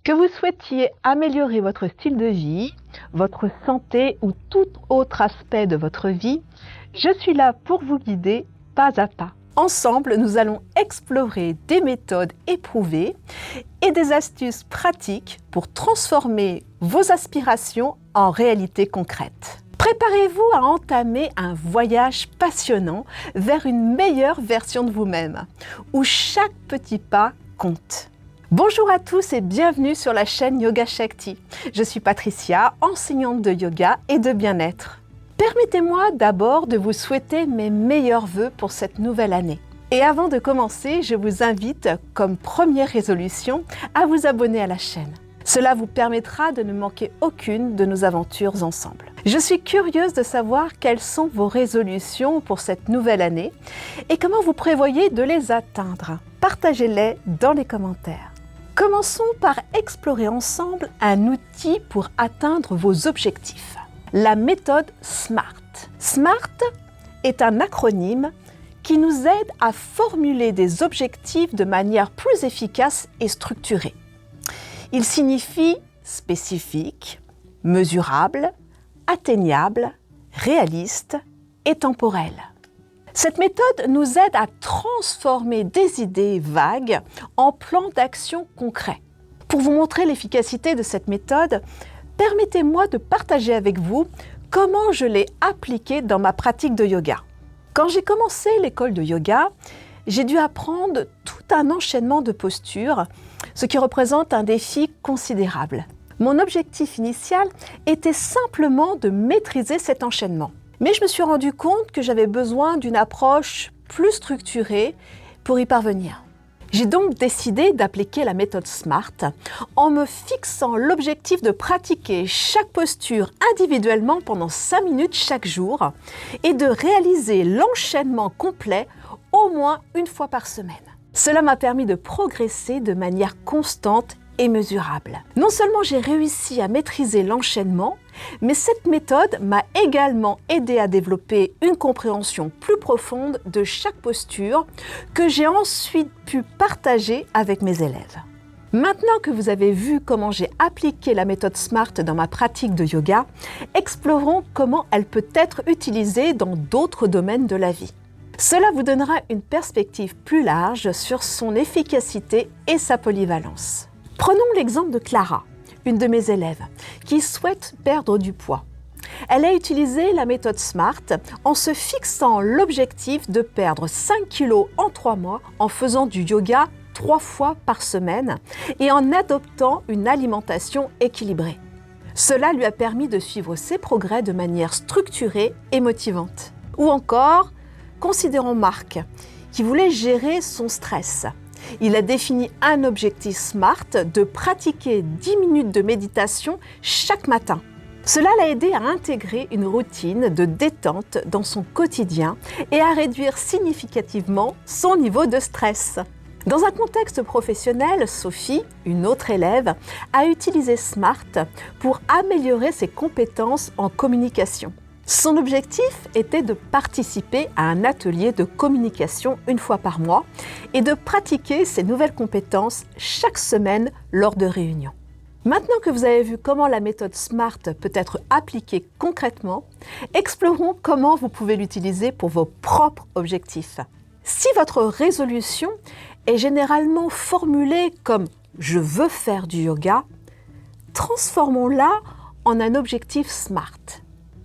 Que vous souhaitiez améliorer votre style de vie, votre santé ou tout autre aspect de votre vie, je suis là pour vous guider pas à pas. Ensemble, nous allons explorer des méthodes éprouvées et des astuces pratiques pour transformer vos aspirations en réalité concrète. Préparez-vous à entamer un voyage passionnant vers une meilleure version de vous-même, où chaque petit pas compte. Bonjour à tous et bienvenue sur la chaîne Yoga Shakti. Je suis Patricia, enseignante de yoga et de bien-être. Permettez-moi d'abord de vous souhaiter mes meilleurs vœux pour cette nouvelle année. Et avant de commencer, je vous invite, comme première résolution, à vous abonner à la chaîne. Cela vous permettra de ne manquer aucune de nos aventures ensemble. Je suis curieuse de savoir quelles sont vos résolutions pour cette nouvelle année et comment vous prévoyez de les atteindre. Partagez-les dans les commentaires. Commençons par explorer ensemble un outil pour atteindre vos objectifs. La méthode SMART. SMART est un acronyme qui nous aide à formuler des objectifs de manière plus efficace et structurée. Il signifie spécifique, mesurable, atteignable, réaliste et temporel. Cette méthode nous aide à transformer des idées vagues en plans d'action concrets. Pour vous montrer l'efficacité de cette méthode, permettez-moi de partager avec vous comment je l'ai appliquée dans ma pratique de yoga. Quand j'ai commencé l'école de yoga, j'ai dû apprendre tout un enchaînement de postures, ce qui représente un défi considérable. Mon objectif initial était simplement de maîtriser cet enchaînement. Mais je me suis rendu compte que j'avais besoin d'une approche plus structurée pour y parvenir. J'ai donc décidé d'appliquer la méthode SMART en me fixant l'objectif de pratiquer chaque posture individuellement pendant 5 minutes chaque jour et de réaliser l'enchaînement complet au moins une fois par semaine. Cela m'a permis de progresser de manière constante et mesurable. Non seulement j'ai réussi à maîtriser l'enchaînement, mais cette méthode m'a également aidé à développer une compréhension plus profonde de chaque posture que j'ai ensuite pu partager avec mes élèves. Maintenant que vous avez vu comment j'ai appliqué la méthode SMART dans ma pratique de yoga, explorons comment elle peut être utilisée dans d'autres domaines de la vie. Cela vous donnera une perspective plus large sur son efficacité et sa polyvalence. Prenons l'exemple de Clara, une de mes élèves, qui souhaite perdre du poids. Elle a utilisé la méthode SMART en se fixant l'objectif de perdre 5 kg en 3 mois en faisant du yoga 3 fois par semaine et en adoptant une alimentation équilibrée. Cela lui a permis de suivre ses progrès de manière structurée et motivante. Ou encore, considérons Marc, qui voulait gérer son stress. Il a défini un objectif SMART de pratiquer 10 minutes de méditation chaque matin. Cela l'a aidé à intégrer une routine de détente dans son quotidien et à réduire significativement son niveau de stress. Dans un contexte professionnel, Sophie, une autre élève, a utilisé SMART pour améliorer ses compétences en communication. Son objectif était de participer à un atelier de communication une fois par mois et de pratiquer ces nouvelles compétences chaque semaine lors de réunions. Maintenant que vous avez vu comment la méthode SMART peut être appliquée concrètement, explorons comment vous pouvez l'utiliser pour vos propres objectifs. Si votre résolution est généralement formulée comme « je veux faire du yoga », transformons-la en un objectif SMART.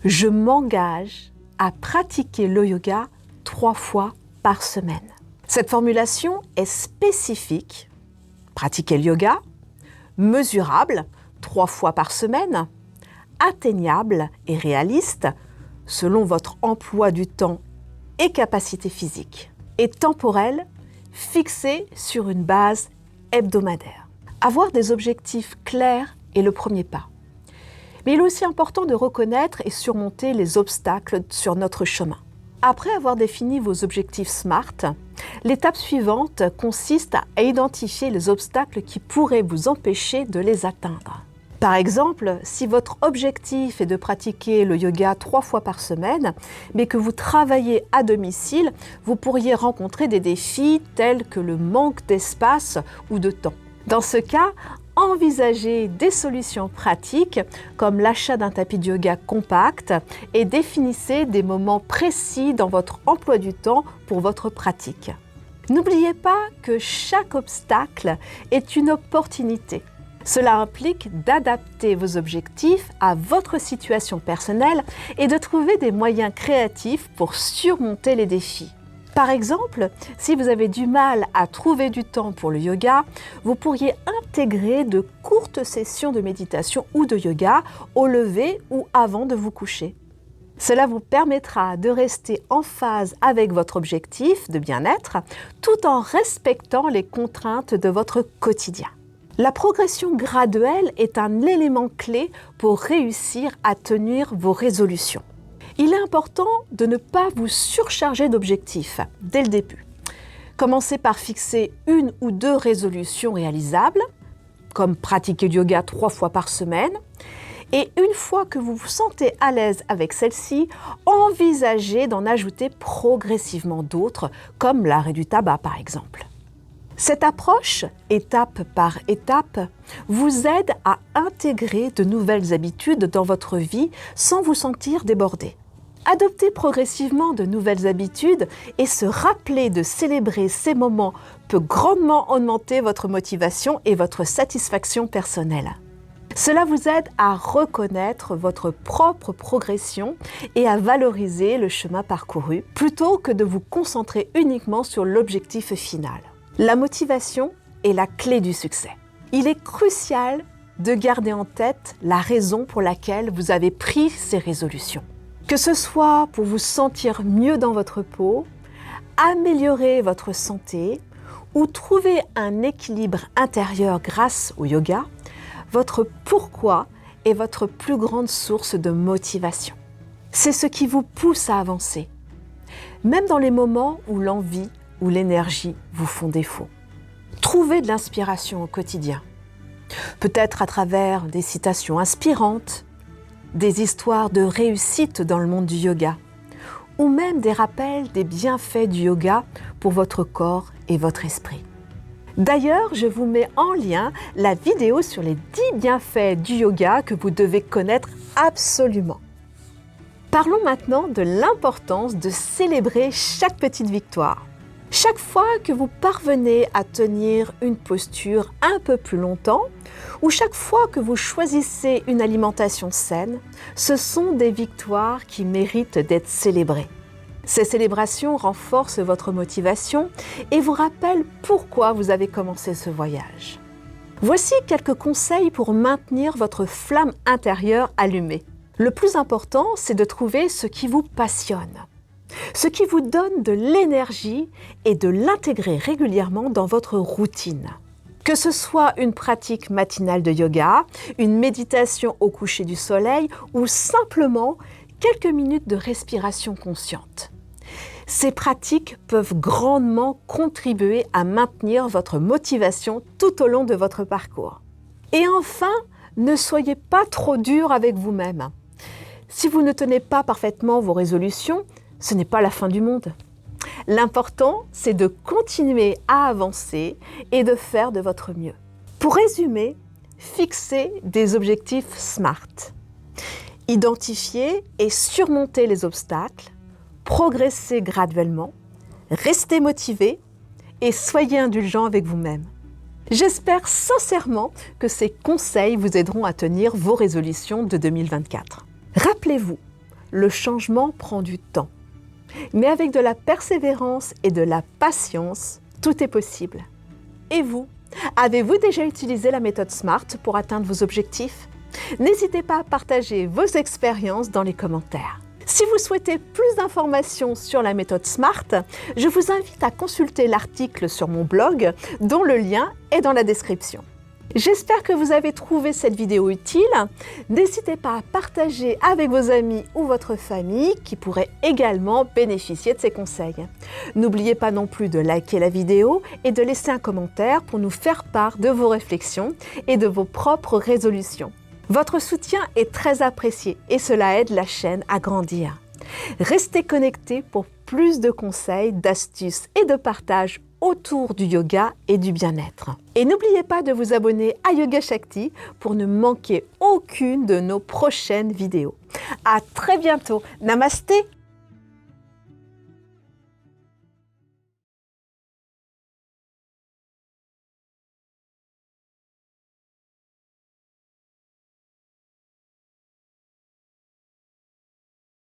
Je m'engage à pratiquer le yoga 3 fois par semaine. Cette formulation est spécifique, pratiquer le yoga, mesurable 3 fois par semaine, atteignable et réaliste selon votre emploi du temps et capacité physique, et temporelle, fixée sur une base hebdomadaire. Avoir des objectifs clairs est le premier pas. Mais il est aussi important de reconnaître et surmonter les obstacles sur notre chemin. Après avoir défini vos objectifs SMART, l'étape suivante consiste à identifier les obstacles qui pourraient vous empêcher de les atteindre. Par exemple, si votre objectif est de pratiquer le yoga 3 fois par semaine, mais que vous travaillez à domicile, vous pourriez rencontrer des défis tels que le manque d'espace ou de temps. Dans ce cas, Envisagez des solutions pratiques comme l'achat d'un tapis de yoga compact et définissez des moments précis dans votre emploi du temps pour votre pratique. N'oubliez pas que chaque obstacle est une opportunité. Cela implique d'adapter vos objectifs à votre situation personnelle et de trouver des moyens créatifs pour surmonter les défis. Par exemple, si vous avez du mal à trouver du temps pour le yoga, vous pourriez intégrer de courtes sessions de méditation ou de yoga au lever ou avant de vous coucher. Cela vous permettra de rester en phase avec votre objectif de bien-être tout en respectant les contraintes de votre quotidien. La progression graduelle est un élément clé pour réussir à tenir vos résolutions. Il est important de ne pas vous surcharger d'objectifs dès le début. Commencez par fixer 1 ou 2 résolutions réalisables, comme pratiquer le yoga 3 fois par semaine. Et une fois que vous vous sentez à l'aise avec celle-ci, envisagez d'en ajouter progressivement d'autres, comme l'arrêt du tabac par exemple. Cette approche, étape par étape, vous aide à intégrer de nouvelles habitudes dans votre vie sans vous sentir débordé. Adopter progressivement de nouvelles habitudes et se rappeler de célébrer ces moments peut grandement augmenter votre motivation et votre satisfaction personnelle. Cela vous aide à reconnaître votre propre progression et à valoriser le chemin parcouru plutôt que de vous concentrer uniquement sur l'objectif final. La motivation est la clé du succès. Il est crucial de garder en tête la raison pour laquelle vous avez pris ces résolutions. Que ce soit pour vous sentir mieux dans votre peau, améliorer votre santé ou trouver un équilibre intérieur grâce au yoga, votre pourquoi est votre plus grande source de motivation. C'est ce qui vous pousse à avancer, même dans les moments où l'envie ou l'énergie vous font défaut. Trouvez de l'inspiration au quotidien, peut-être à travers des citations inspirantes, des histoires de réussite dans le monde du yoga, ou même des rappels des bienfaits du yoga pour votre corps et votre esprit. D'ailleurs, je vous mets en lien la vidéo sur les 10 bienfaits du yoga que vous devez connaître absolument. Parlons maintenant de l'importance de célébrer chaque petite victoire. Chaque fois que vous parvenez à tenir une posture un peu plus longtemps, ou chaque fois que vous choisissez une alimentation saine, ce sont des victoires qui méritent d'être célébrées. Ces célébrations renforcent votre motivation et vous rappellent pourquoi vous avez commencé ce voyage. Voici quelques conseils pour maintenir votre flamme intérieure allumée. Le plus important, c'est de trouver ce qui vous passionne, ce qui vous donne de l'énergie et de l'intégrer régulièrement dans votre routine. Que ce soit une pratique matinale de yoga, une méditation au coucher du soleil ou simplement quelques minutes de respiration consciente. Ces pratiques peuvent grandement contribuer à maintenir votre motivation tout au long de votre parcours. Et enfin, ne soyez pas trop dur avec vous-même. Si vous ne tenez pas parfaitement vos résolutions, ce n'est pas la fin du monde. L'important, c'est de continuer à avancer et de faire de votre mieux. Pour résumer, fixez des objectifs SMART. Identifiez et surmontez les obstacles, progressez graduellement, restez motivé et soyez indulgent avec vous-même. J'espère sincèrement que ces conseils vous aideront à tenir vos résolutions de 2024. Rappelez-vous, le changement prend du temps. Mais avec de la persévérance et de la patience, tout est possible. Et vous, avez-vous déjà utilisé la méthode SMART pour atteindre vos objectifs? N'hésitez pas à partager vos expériences dans les commentaires. Si vous souhaitez plus d'informations sur la méthode SMART, je vous invite à consulter l'article sur mon blog, dont le lien est dans la description. J'espère que vous avez trouvé cette vidéo utile. N'hésitez pas à partager avec vos amis ou votre famille qui pourraient également bénéficier de ces conseils. N'oubliez pas non plus de liker la vidéo et de laisser un commentaire pour nous faire part de vos réflexions et de vos propres résolutions. Votre soutien est très apprécié et cela aide la chaîne à grandir. Restez connectés pour plus de conseils, d'astuces et de partage autour du yoga et du bien-être. Et n'oubliez pas de vous abonner à Yoga Shakti pour ne manquer aucune de nos prochaines vidéos. À très bientôt. Namasté.